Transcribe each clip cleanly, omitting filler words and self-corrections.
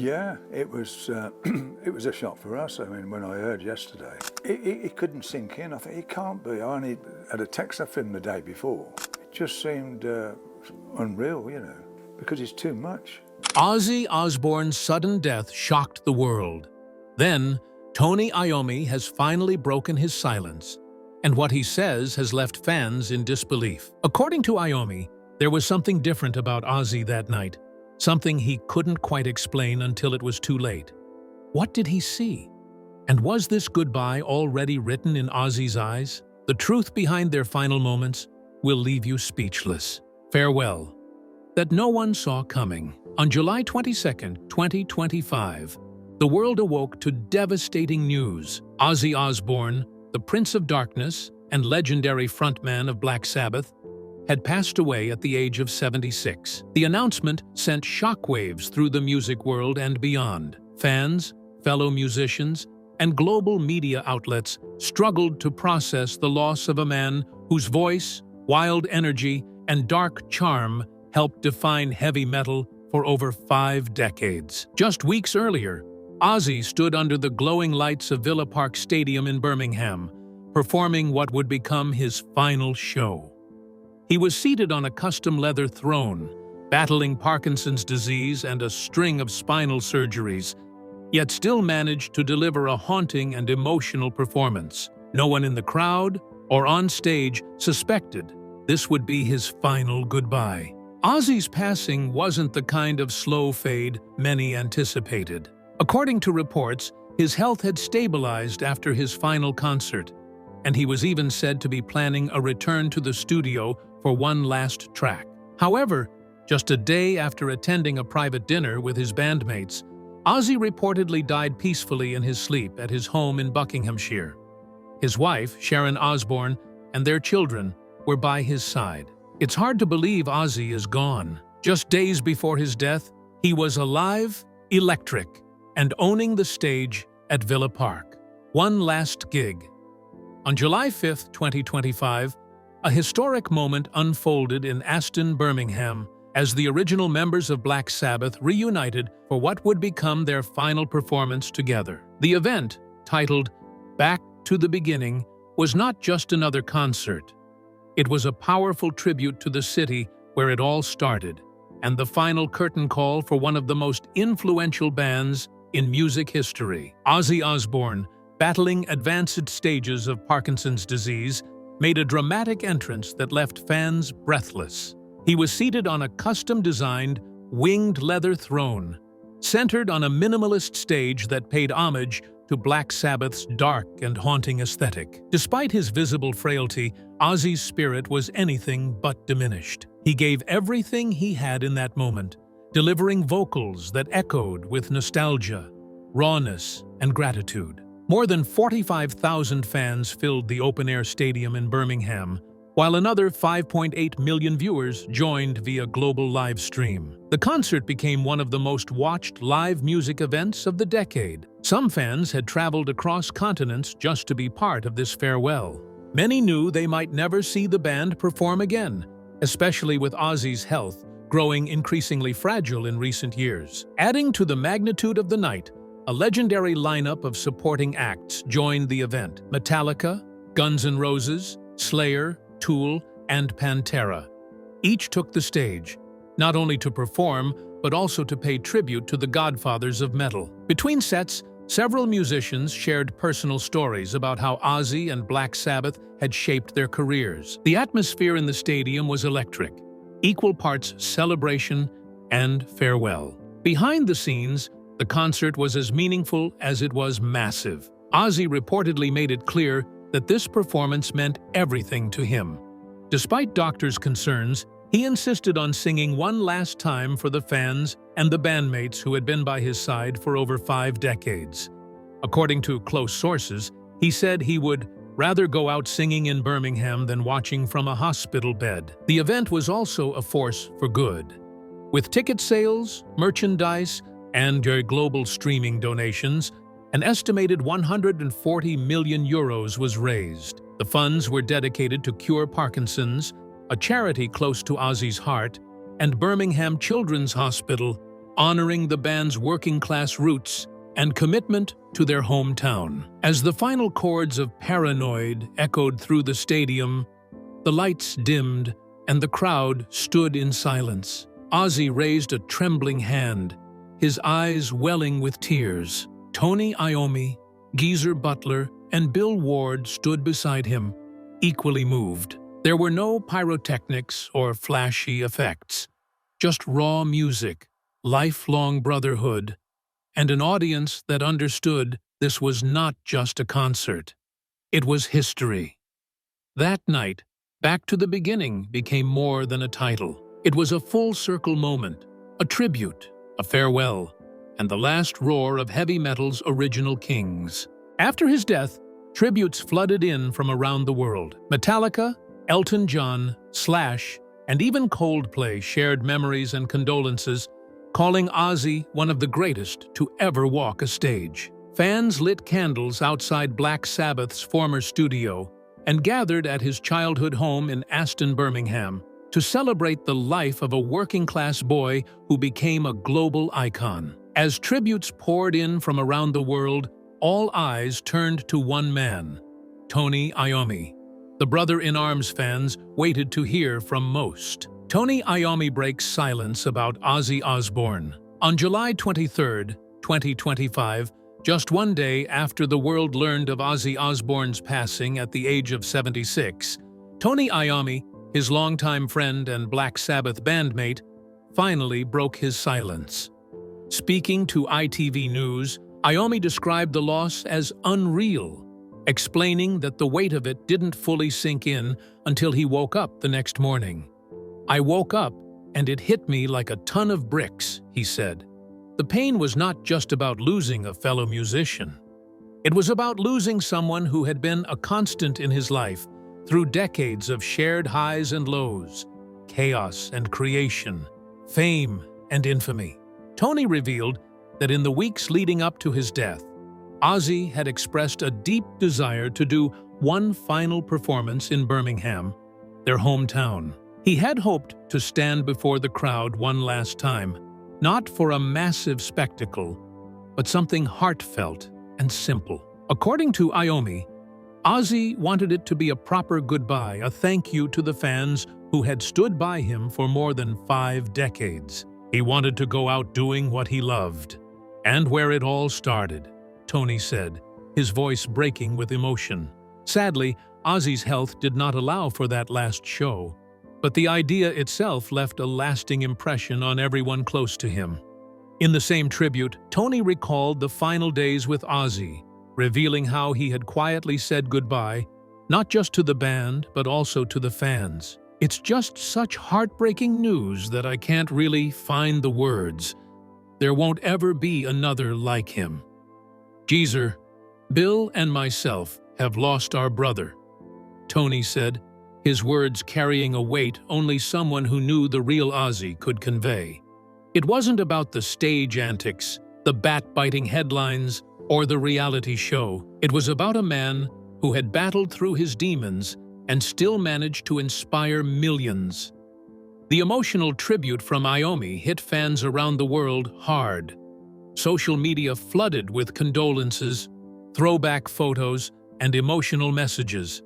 Yeah, it was it was a shock for us. I mean, when I heard yesterday, it couldn't sink in. I thought, it can't be. I only had a text off him the day before. It just seemed unreal, you know, because it's too much. Ozzy Osbourne's sudden death shocked the world. Then, Tony Iommi has finally broken his silence, and what he says has left fans in disbelief. According to Iommi, there was something different about Ozzy that night, something he couldn't quite explain until it was too late. What did he see? And was this goodbye already written in Ozzy's eyes? The truth behind their final moments will leave you speechless. Farewell. That no one saw coming. On July 22, 2025, the world awoke to devastating news. Ozzy Osbourne, the Prince of Darkness and legendary frontman of Black Sabbath, had passed away at the age of 76. The announcement sent shockwaves through the music world and beyond. Fans, fellow musicians, and global media outlets struggled to process the loss of a man whose voice, wild energy, and dark charm helped define heavy metal for over 5 decades. Just weeks earlier, Ozzy stood under the glowing lights of Villa Park Stadium in Birmingham, performing what would become his final show. He was seated on a custom leather throne, battling Parkinson's disease and a string of spinal surgeries, yet still managed to deliver a haunting and emotional performance. No one in the crowd or on stage suspected this would be his final goodbye. Ozzy's passing wasn't the kind of slow fade many anticipated. According to reports, his health had stabilized after his final concert, and he was even said to be planning a return to the studio for one last track. However, just a day after attending a private dinner with his bandmates, Ozzy reportedly died peacefully in his sleep at his home in Buckinghamshire. His wife, Sharon Osbourne, and their children were by his side. It's hard to believe Ozzy is gone. Just days before his death, he was alive, electric, and owning the stage at Villa Park. One last gig. On July 5, 2025, a historic moment unfolded in Aston, Birmingham, as the original members of Black Sabbath reunited for what would become their final performance together. The event, titled Back to the Beginning, was not just another concert. It was a powerful tribute to the city where it all started, and the final curtain call for one of the most influential bands in music history. Ozzy Osbourne, battling advanced stages of Parkinson's disease, made a dramatic entrance that left fans breathless. He was seated on a custom-designed, winged leather throne, centered on a minimalist stage that paid homage to Black Sabbath's dark and haunting aesthetic. Despite his visible frailty, Ozzy's spirit was anything but diminished. He gave everything he had in that moment, delivering vocals that echoed with nostalgia, rawness, and gratitude. More than 45,000 fans filled the open-air stadium in Birmingham, while another 5.8 million viewers joined via global live stream. The concert became one of the most watched live music events of the decade. Some fans had traveled across continents just to be part of this farewell. Many knew they might never see the band perform again, especially with Ozzy's health growing increasingly fragile in recent years. Adding to the magnitude of the night, a legendary lineup of supporting acts joined the event. Metallica, Guns N' Roses, Slayer, Tool, and Pantera. Each took the stage, not only to perform, but also to pay tribute to the godfathers of metal. Between sets, several musicians shared personal stories about how Ozzy and Black Sabbath had shaped their careers. The atmosphere in the stadium was electric, equal parts celebration and farewell. Behind the scenes, the concert was as meaningful as it was massive. Ozzy reportedly made it clear that this performance meant everything to him. Despite doctors' concerns, he insisted on singing one last time for the fans and the bandmates who had been by his side for over 5 decades. According to close sources, he said he would rather go out singing in Birmingham than watching from a hospital bed. The event was also a force for good. With ticket sales, merchandise, and global streaming donations, an estimated 140 million euros was raised. The funds were dedicated to Cure Parkinson's, a charity close to Ozzy's heart, and Birmingham Children's Hospital, honoring the band's working-class roots and commitment to their hometown. As the final chords of Paranoid echoed through the stadium, the lights dimmed and the crowd stood in silence. Ozzy raised a trembling hand, his eyes welling with tears. Tony Iommi, Geezer Butler, and Bill Ward stood beside him, equally moved. There were no pyrotechnics or flashy effects, just raw music, lifelong brotherhood, and an audience that understood this was not just a concert. It was history. That night, Back to the Beginning became more than a title. It was a full-circle moment, a tribute, a farewell, and the last roar of heavy metal's original kings. After his death, tributes flooded in from around the world. Metallica, Elton John, Slash, and even Coldplay shared memories and condolences, calling Ozzy one of the greatest to ever walk a stage. Fans lit candles outside Black Sabbath's former studio and gathered at his childhood home in Aston, Birmingham, to celebrate the life of a working-class boy who became a global icon. As tributes poured in from around the world, all eyes turned to one man, Tony Iommi. The brother-in-arms fans waited to hear from most. Tony Iommi breaks silence about Ozzy Osbourne. On July 23, 2025, just one day after the world learned of Ozzy Osbourne's passing at the age of 76, Tony Iommi, his longtime friend and Black Sabbath bandmate, finally broke his silence. Speaking to ITV News, Iommi described the loss as unreal, explaining that the weight of it didn't fully sink in until he woke up the next morning. "I woke up and it hit me like a ton of bricks," he said. The pain was not just about losing a fellow musician. It was about losing someone who had been a constant in his life through decades of shared highs and lows, chaos and creation, fame and infamy. Tony revealed that in the weeks leading up to his death, Ozzy had expressed a deep desire to do one final performance in Birmingham, their hometown. He had hoped to stand before the crowd one last time, not for a massive spectacle, but something heartfelt and simple. According to Iommi, Ozzy wanted it to be a proper goodbye, a thank you to the fans who had stood by him for more than 5 decades. He wanted to go out doing what he loved. "And where it all started," Tony said, his voice breaking with emotion. Sadly, Ozzy's health did not allow for that last show, but the idea itself left a lasting impression on everyone close to him. In the same tribute, Tony recalled the final days with Ozzy, revealing how he had quietly said goodbye, not just to the band, but also to the fans. "It's just such heartbreaking news that I can't really find the words. There won't ever be another like him. Geezer, Bill and myself have lost our brother," Tony said, his words carrying a weight only someone who knew the real Ozzy could convey. It wasn't about the stage antics, the bat-biting headlines, or the reality show. It was about a man who had battled through his demons and still managed to inspire millions. The emotional tribute from Iommi hit fans around the world hard. Social media flooded with condolences, throwback photos, and emotional messages.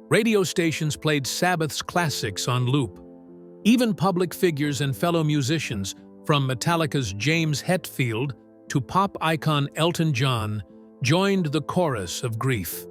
Radio stations played Sabbath's classics on loop. Even public figures and fellow musicians, from Metallica's James Hetfield to pop icon Elton John, joined the chorus of grief.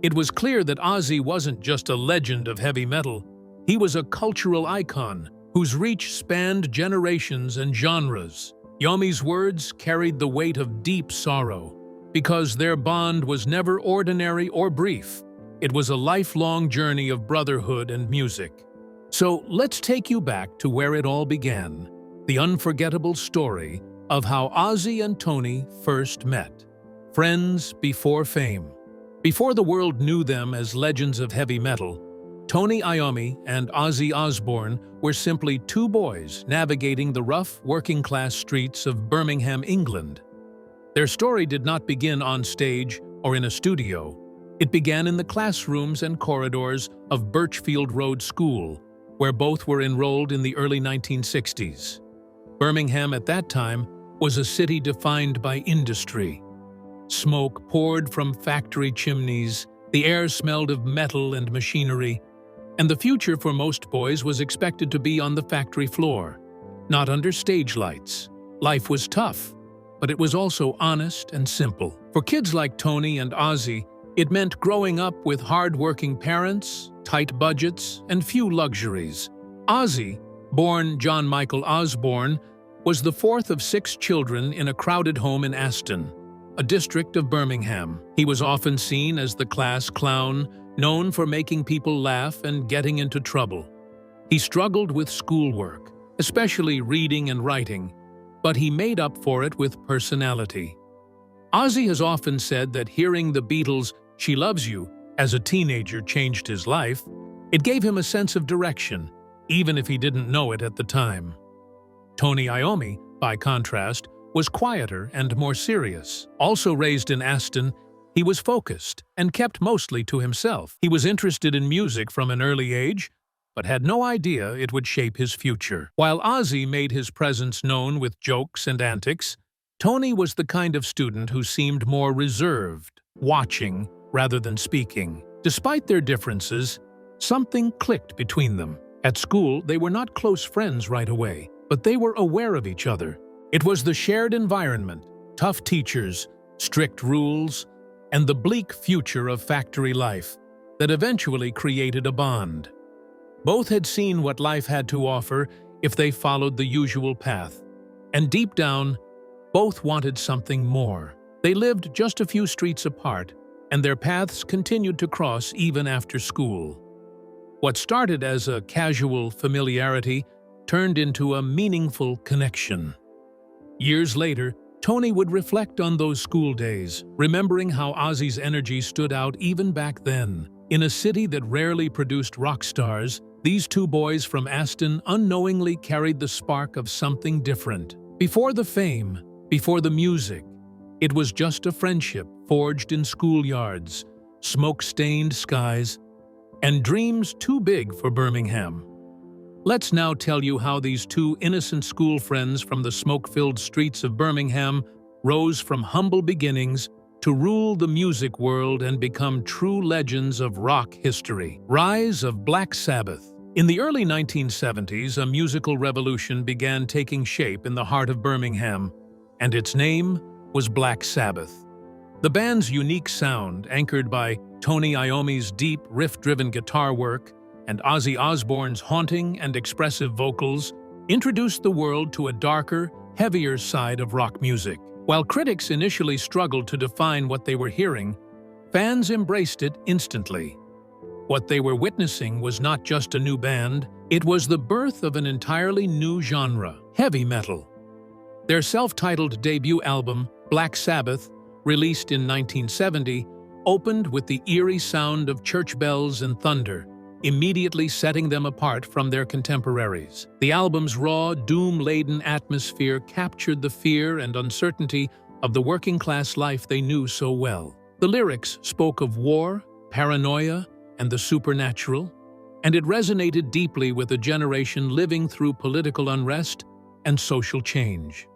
It was clear that Ozzy wasn't just a legend of heavy metal. He was a cultural icon whose reach spanned generations and genres. Iommi's words carried the weight of deep sorrow, because their bond was never ordinary or brief. It was a lifelong journey of brotherhood and music. So let's take you back to where it all began, the unforgettable story of how Ozzy and Tony first met. Friends before fame. Before the world knew them as legends of heavy metal, Tony Iommi and Ozzy Osbourne were simply 2 boys navigating the rough, working-class streets of Birmingham, England. Their story did not begin on stage or in a studio. It began in the classrooms and corridors of Birchfield Road School, where both were enrolled in the early 1960s. Birmingham at that time was a city defined by industry. Smoke poured from factory chimneys, the air smelled of metal and machinery, and the future for most boys was expected to be on the factory floor, not under stage lights. Life was tough, but it was also honest and simple. For kids like Tony and Ozzy, it meant growing up with hard-working parents, tight budgets, and few luxuries. Ozzy, born John Michael Osborne, was the fourth of 6 children in a crowded home in Aston, a district of Birmingham. He was often seen as the class clown, known for making people laugh and getting into trouble. He struggled with schoolwork, especially reading and writing, but he made up for it with personality. Ozzy has often said that hearing the Beatles' "She Loves You" as a teenager changed his life. It gave him a sense of direction, even if he didn't know it at the time. Tony Iommi, by contrast, was quieter and more serious. Also raised in Aston, he was focused and kept mostly to himself. He was interested in music from an early age, but had no idea it would shape his future. While Ozzy made his presence known with jokes and antics, Tony was the kind of student who seemed more reserved, watching rather than speaking. Despite their differences, something clicked between them. At school, they were not close friends right away, but they were aware of each other. It was the shared environment, tough teachers, strict rules, and the bleak future of factory life that eventually created a bond. Both had seen what life had to offer if they followed the usual path, and deep down, both wanted something more. They lived just a few streets apart, and their paths continued to cross even after school. What started as a casual familiarity turned into a meaningful connection. Years later, Tony would reflect on those school days, remembering how Ozzy's energy stood out even back then. In a city that rarely produced rock stars, these 2 boys from Aston unknowingly carried the spark of something different. Before the fame, before the music, it was just a friendship forged in schoolyards, smoke-stained skies, and dreams too big for Birmingham. Let's now tell you how these 2 innocent school friends from the smoke-filled streets of Birmingham rose from humble beginnings to rule the music world and become true legends of rock history. Rise of Black Sabbath. In the early 1970s, a musical revolution began taking shape in the heart of Birmingham, and its name was Black Sabbath. The band's unique sound, anchored by Tony Iommi's deep, riff-driven guitar work and Ozzy Osbourne's haunting and expressive vocals, introduced the world to a darker, heavier side of rock music. While critics initially struggled to define what they were hearing, fans embraced it instantly. What they were witnessing was not just a new band, it was the birth of an entirely new genre, heavy metal. Their self-titled debut album, Black Sabbath, released in 1970, opened with the eerie sound of church bells and thunder, immediately setting them apart from their contemporaries. The album's raw, doom-laden atmosphere captured the fear and uncertainty of the working-class life they knew so well. The lyrics spoke of war, paranoia, and the supernatural, and it resonated deeply with a generation living through political unrest and social change.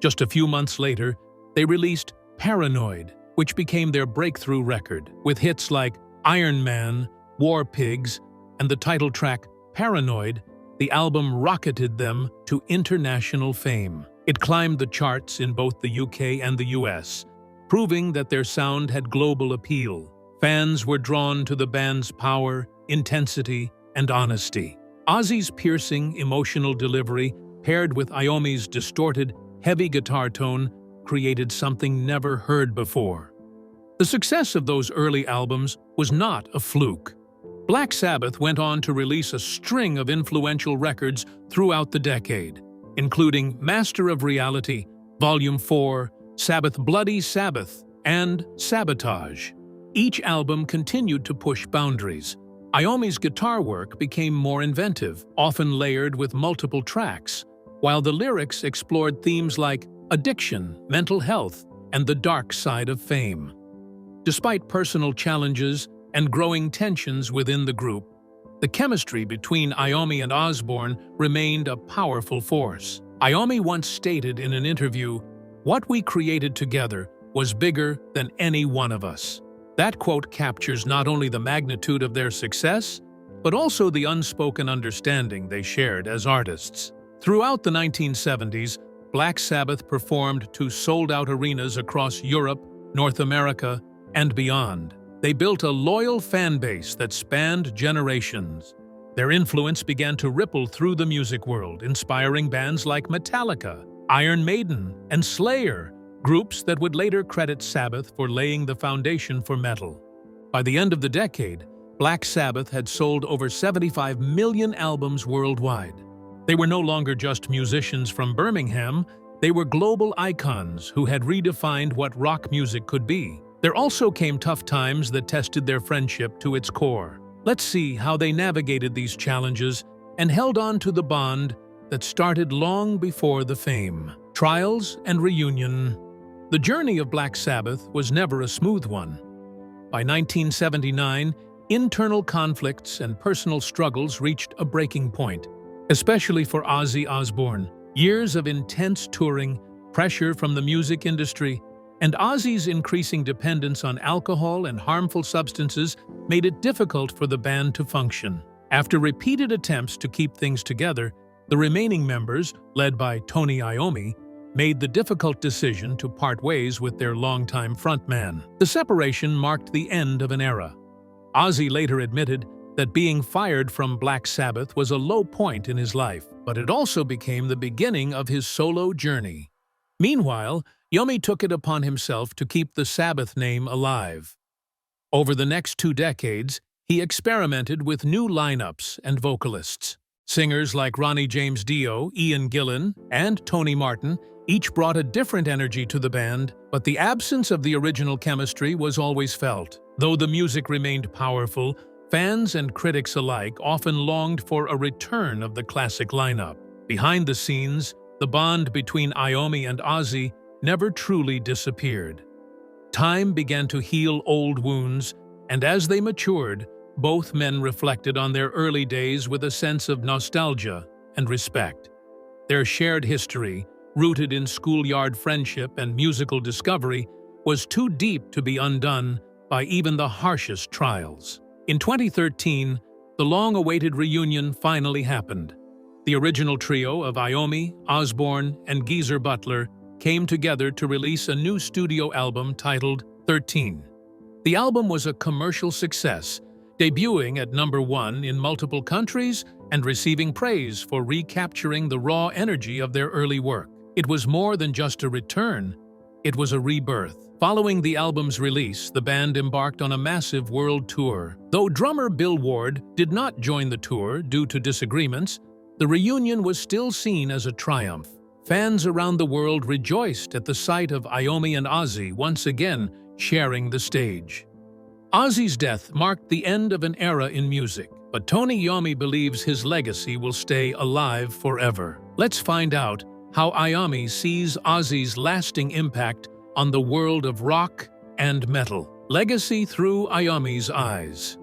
Just a few months later, they released Paranoid, which became their breakthrough record. With hits like Iron Man, War Pigs, and the title track Paranoid, the album rocketed them to international fame. It climbed the charts in both the UK and the US, proving that their sound had global appeal. Fans were drawn to the band's power, intensity, and honesty. Ozzy's piercing, emotional delivery, paired with Iommi's distorted, heavy guitar tone, created something never heard before. The success of those early albums was not a fluke. Black Sabbath went on to release a string of influential records throughout the decade, including Master of Reality, Volume 4, Sabbath Bloody Sabbath, and Sabotage. Each album continued to push boundaries. Iommi's guitar work became more inventive, often layered with multiple tracks, while the lyrics explored themes like addiction, mental health, and the dark side of fame. Despite personal challenges and growing tensions within the group, the chemistry between Iommi and Osbourne remained a powerful force. Iommi once stated in an interview, "What we created together was bigger than any one of us." That quote captures not only the magnitude of their success, but also the unspoken understanding they shared as artists. Throughout the 1970s, Black Sabbath performed to sold-out arenas across Europe, North America, and beyond. They built a loyal fan base that spanned generations. Their influence began to ripple through the music world, inspiring bands like Metallica, Iron Maiden, and Slayer, groups that would later credit Sabbath for laying the foundation for metal. By the end of the decade, Black Sabbath had sold over 75 million albums worldwide. They were no longer just musicians from Birmingham, they were global icons who had redefined what rock music could be. There also came tough times that tested their friendship to its core. Let's see how they navigated these challenges and held on to the bond that started long before the fame. Trials and reunion. The journey of Black Sabbath was never a smooth one. By 1979, internal conflicts and personal struggles reached a breaking point, especially for Ozzy Osbourne. Years of intense touring, pressure from the music industry, and Ozzy's increasing dependence on alcohol and harmful substances made it difficult for the band to function. After repeated attempts to keep things together, the remaining members, led by Tony Iommi, made the difficult decision to part ways with their longtime frontman. The separation marked the end of an era. Ozzy later admitted that being fired from Black Sabbath was a low point in his life, but it also became the beginning of his solo journey. Meanwhile, Iommi took it upon himself to keep the Sabbath name alive. Over the next 2 decades, he experimented with new lineups and vocalists. Singers like Ronnie James Dio, Ian Gillan, and Tony Martin each brought a different energy to the band, but the absence of the original chemistry was always felt. Though the music remained powerful, fans and critics alike often longed for a return of the classic lineup. Behind the scenes, the bond between Iommi and Ozzy never truly disappeared. Time began to heal old wounds, and as they matured, both men reflected on their early days with a sense of nostalgia and respect. Their shared history, rooted in schoolyard friendship and musical discovery, was too deep to be undone by even the harshest trials. In 2013, the long-awaited reunion finally happened. The original trio of Iommi, Osborne, and Geezer Butler came together to release a new studio album titled 13. The album was a commercial success, debuting at #1 in multiple countries and receiving praise for recapturing the raw energy of their early work. It was more than just a return, it was a rebirth. Following the album's release, the band embarked on a massive world tour. Though drummer Bill Ward did not join the tour due to disagreements, the reunion was still seen as a triumph. Fans around the world rejoiced at the sight of Iommi and Ozzy once again sharing the stage. Ozzy's death marked the end of an era in music, but Tony Iommi believes his legacy will stay alive forever. Let's find out how Iommi sees Ozzy's lasting impact on the world of rock and metal. Legacy through Iommi's eyes.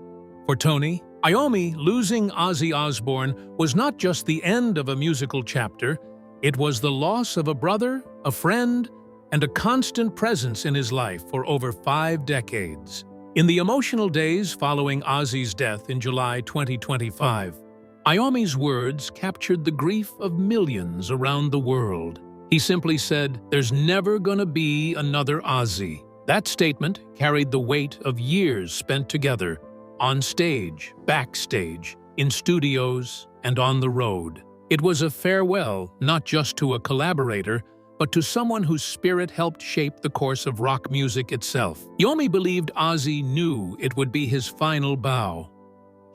For Tony, Iommi losing Ozzy Osbourne was not just the end of a musical chapter, it was the loss of a brother, a friend, and a constant presence in his life for over 5 decades. In the emotional days following Ozzy's death in July 2025, Iommi's words captured the grief of millions around the world. He simply said, "There's never gonna be another Ozzy." That statement carried the weight of years spent together, on stage, backstage, in studios, and on the road. It was a farewell not just to a collaborator, but to someone whose spirit helped shape the course of rock music itself. Iommi believed Ozzy knew it would be his final bow.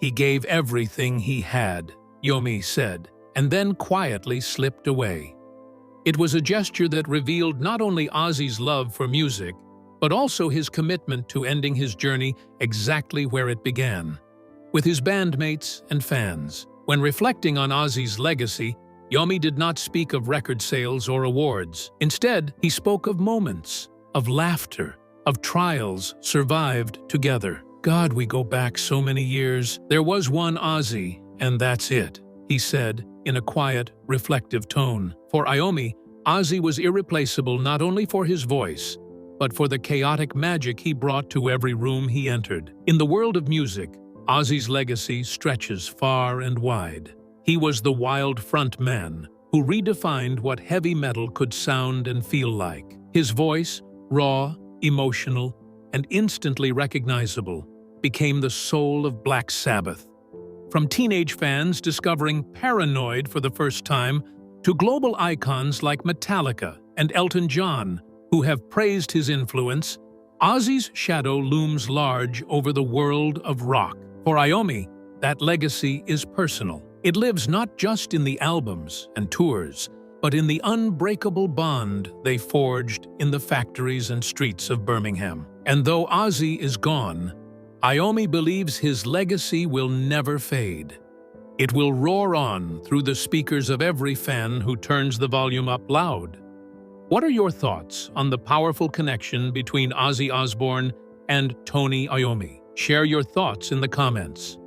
"He gave everything he had," Iommi said, and then quietly slipped away. It was a gesture that revealed not only Ozzy's love for music, but also his commitment to ending his journey exactly where it began, with his bandmates and fans. When reflecting on Ozzy's legacy, Iommi did not speak of record sales or awards. Instead, he spoke of moments, of laughter, of trials survived together. "God, we go back so many years. There was one Ozzy, and that's it," he said, in a quiet, reflective tone. For Iommi, Ozzy was irreplaceable not only for his voice, but for the chaotic magic he brought to every room he entered. In the world of music, Ozzy's legacy stretches far and wide. He was the wild front man who redefined what heavy metal could sound and feel like. His voice, raw, emotional, and instantly recognizable, became the soul of Black Sabbath. From teenage fans discovering Paranoid for the first time to global icons like Metallica and Elton John, who have praised his influence, Ozzy's shadow looms large over the world of rock. For Iommi, that legacy is personal. It lives not just in the albums and tours, but in the unbreakable bond they forged in the factories and streets of Birmingham. And though Ozzy is gone, Iommi believes his legacy will never fade. It will roar on through the speakers of every fan who turns the volume up loud. What are your thoughts on the powerful connection between Ozzy Osbourne and Tony Iommi? Share your thoughts in the comments.